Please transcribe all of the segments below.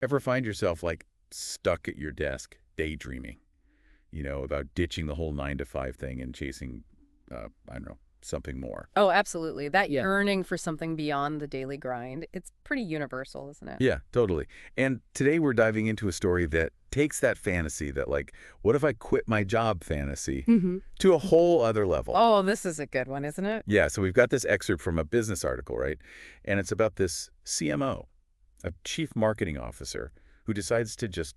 Ever find yourself like stuck at your desk daydreaming, about ditching the whole 9 to 5 thing and chasing, I don't know, something more? Oh, absolutely. That Yeah. yearning for something beyond the daily grind, it's pretty universal, isn't it? Yeah, totally. And today we're diving into a story that takes that fantasy, that like, what if I quit my job fantasy, Hmm. to a whole other level. Oh, this is a good one, isn't it? Yeah, so we've got this excerpt from a business article, right? And it's about this CMO, a chief marketing officer, who decides to just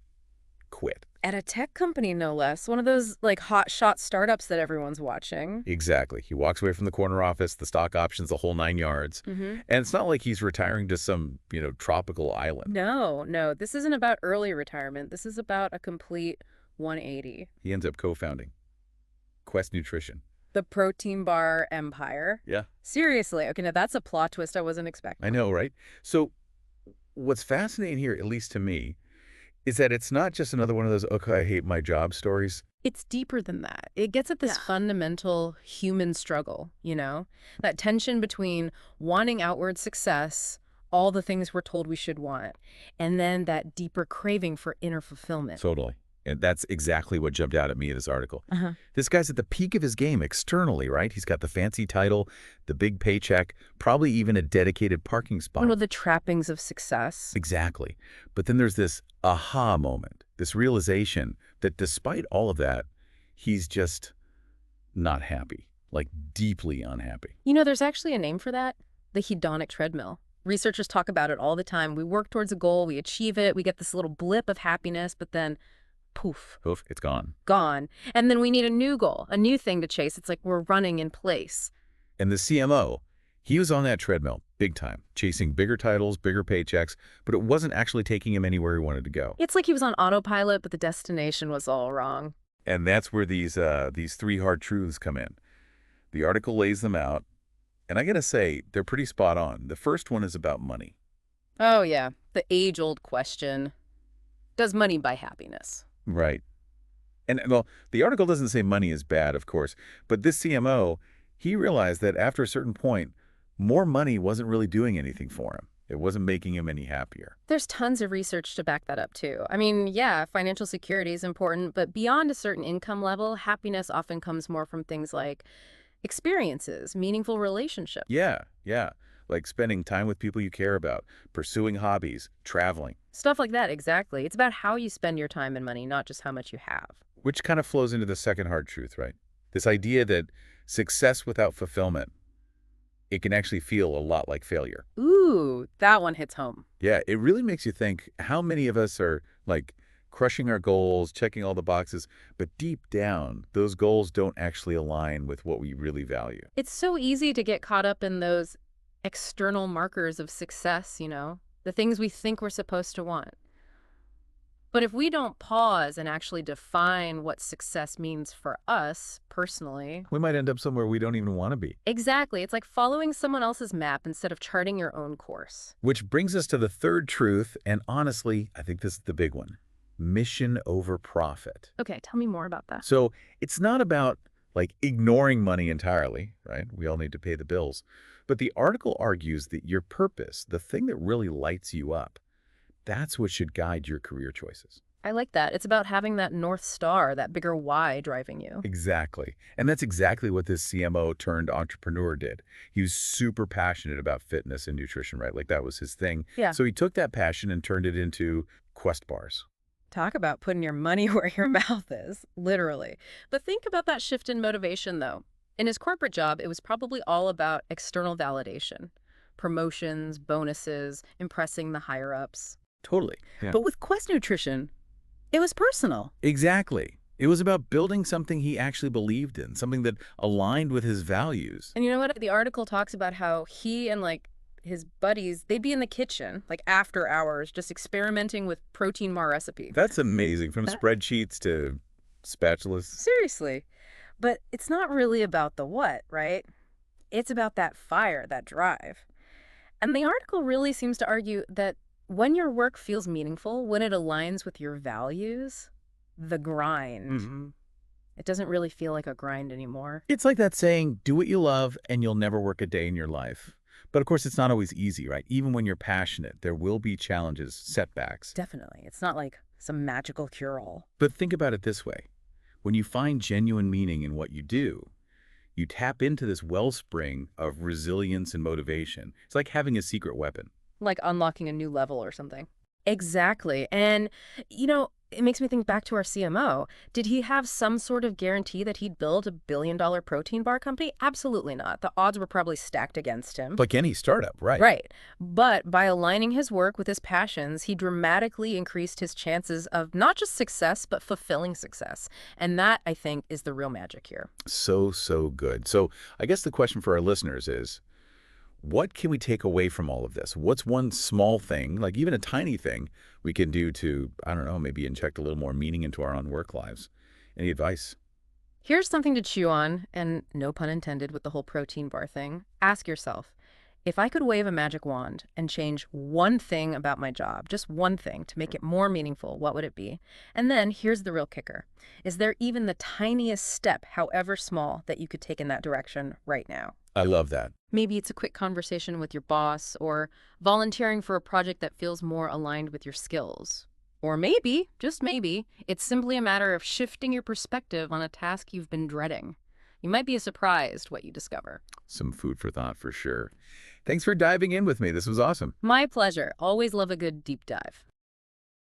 quit. At a tech company, no less. One of those, like, hot shot startups that everyone's watching. Exactly. He walks away from the corner office, the stock options, the whole 9 yards. Hmm. And it's not like he's retiring to some, tropical island. No, no, this isn't about early retirement. This is about a complete 180. He ends up co-founding Quest Nutrition. The protein bar empire. Yeah. Seriously. Okay, now that's a plot twist I wasn't I expecting. know, right? So what's fascinating here, at least to me, is that it's not just another one of those, okay, I hate my job stories. It's deeper than that. It gets at this fundamental human struggle, That tension between wanting outward success, all the things we're told we should want, and then that deeper craving for inner fulfillment. Totally. And that's exactly what jumped out at me in this article. Uh-huh. This guy's at the peak of his game externally, right? He's got the fancy title, the big paycheck, probably even a dedicated parking spot. One of the trappings of success. Exactly. But then there's this aha moment, this realization that despite all of that, he's just not happy, like deeply unhappy. There's actually a name for that, the hedonic treadmill. Researchers talk about it all the time. We work towards a goal, we achieve it, we get this little blip of happiness, but then poof, Poof, it's gone. gone. And then we need a new goal, a new thing to chase. It's like we're running in place. And the CMO, he was on that treadmill big time, chasing bigger titles, bigger paychecks, but it wasn't actually taking him anywhere he wanted to go. It's like he was on autopilot, but the destination was all wrong. And that's where these 3 hard truths come in. The article lays them out, and I gotta say, they're pretty spot on. The first one is about money. Oh, yeah. The age-old question. Does money buy happiness? Right. And, well, the article doesn't say money is bad, of course, but this CMO, he realized that after a certain point, more money wasn't really doing anything for him. It wasn't making him any happier. There's tons of research to back that up, too. I mean, yeah, financial security is important, but beyond a certain income level, happiness often comes more from things like experiences, meaningful relationships. Yeah, yeah. Like spending time with people you care about, pursuing hobbies, traveling. Stuff like that, exactly. It's about how you spend your time and money, not just how much you have. Which kind of flows into the second hard truth, right? This idea that success without fulfillment, it can actually feel a lot like failure. Ooh, that one hits home. Yeah, it really makes you think how many of us are like crushing our goals, checking all the boxes, but deep down, those goals don't actually align with what we really value. It's so easy to get caught up in those external markers of success, the things we think we're supposed to want. But if we don't pause and actually define what success means for us personally. We might end up somewhere we don't even want to be. Exactly. It's like following someone else's map instead of charting your own course. Which brings us to the third truth, and honestly, I think this is the big one. Mission over profit. Okay, tell me more about that. So it's not about like ignoring money entirely, right? We all need to pay the bills. But the article argues that your purpose, the thing that really lights you up, that's what should guide your career choices. I like that. It's about having that North Star, that bigger why driving you. Exactly. And that's exactly what this CMO turned entrepreneur did. He was super passionate about fitness and nutrition, right? Like that was his thing. Yeah. So he took that passion and turned it into Quest bars. Talk about putting your money where your mouth is, literally. But think about that shift in motivation, though. In his corporate job, it was probably all about external validation. Promotions, bonuses, impressing the higher-ups. Totally. Yeah. But with Quest Nutrition, it was personal. Exactly. It was about building something he actually believed in, something that aligned with his values. And you know what? The article talks about how he and his buddies, they'd be in the kitchen, after hours, just experimenting with protein bar recipes. That's amazing. From spreadsheets to spatulas. Seriously. But it's not really about the what, right? It's about that fire, that drive. And the article really seems to argue that when your work feels meaningful, when it aligns with your values, the grind, it doesn't really feel like a grind anymore. It's like that saying, do what you love and you'll never work a day in your life. But of course, it's not always easy, right? Even when you're passionate, there will be challenges, setbacks. Definitely. It's not like some magical cure-all. But think about it this way. When you find genuine meaning in what you do, you tap into this wellspring of resilience and motivation. It's like having a secret weapon. Like unlocking a new level or something. Exactly. And, it makes me think back to our CMO. Did he have some sort of guarantee that he'd build a billion-dollar protein bar company? Absolutely not. The odds were probably stacked against him. Like any startup, right? Right. But by aligning his work with his passions, he dramatically increased his chances of not just success, but fulfilling success. And that, I think, is the real magic here. So, so good. So I guess the question for our listeners is, what can we take away from all of this? What's one small thing, like even a tiny thing, we can do to, I don't know, maybe inject a little more meaning into our own work lives? Any advice? Here's something to chew on, and no pun intended with the whole protein bar thing. Ask yourself, if I could wave a magic wand and change one thing about my job, just one thing to make it more meaningful, what would it be? And then here's the real kicker. Is there even the tiniest step, however small, that you could take in that direction right now? I love that. Maybe it's a quick conversation with your boss or volunteering for a project that feels more aligned with your skills. Or maybe, just maybe, it's simply a matter of shifting your perspective on a task you've been dreading. You might be surprised what you discover. Some food for thought for sure. Thanks for diving in with me. This was awesome. My pleasure. Always love a good deep dive.